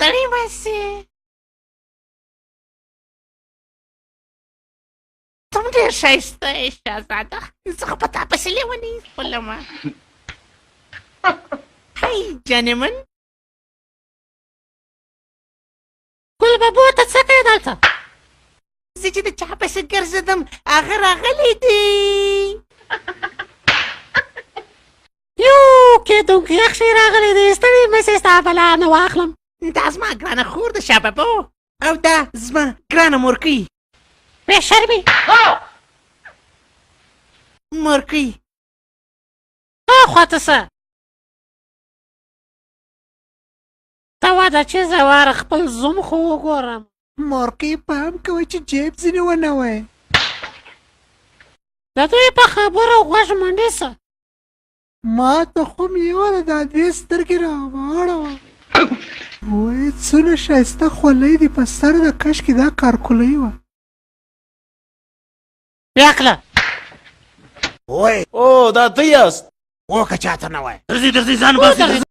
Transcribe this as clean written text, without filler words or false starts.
ستړی مه ته هم ډېر ښایسته یې شهزاده. زه خو په تا پسې لیونی خپلمه. هی جانمن ګلبابو ته څه کوې دلته؟ زه چې د چا پسې ګرځېدم هغه راغلی دی. یو کېدونکی یخشی راغلی دی. ستړی مه سې ستا بلا نه واخلم. دا زما ګرانه خور د شاه بابا او دا زما ګرانه مورکۍ. بې شرمې مورکۍ هاخوا ته څه ته واده چې زه واره خپل زوم خو وګورم. مورکۍ پام کوئ چې جیب ځینې ونه وایې. د دوی په خبرو غوږ مه نیسه. ما ته خو میوه دا دوې سترګې راواړوه. وایي څونه ښایسته خولۍ دي په سر د کشکې دا کارکولۍ وه. بیا کله وای او دا ته یاست؟ وکه چاته نه وای درځي ځان باسي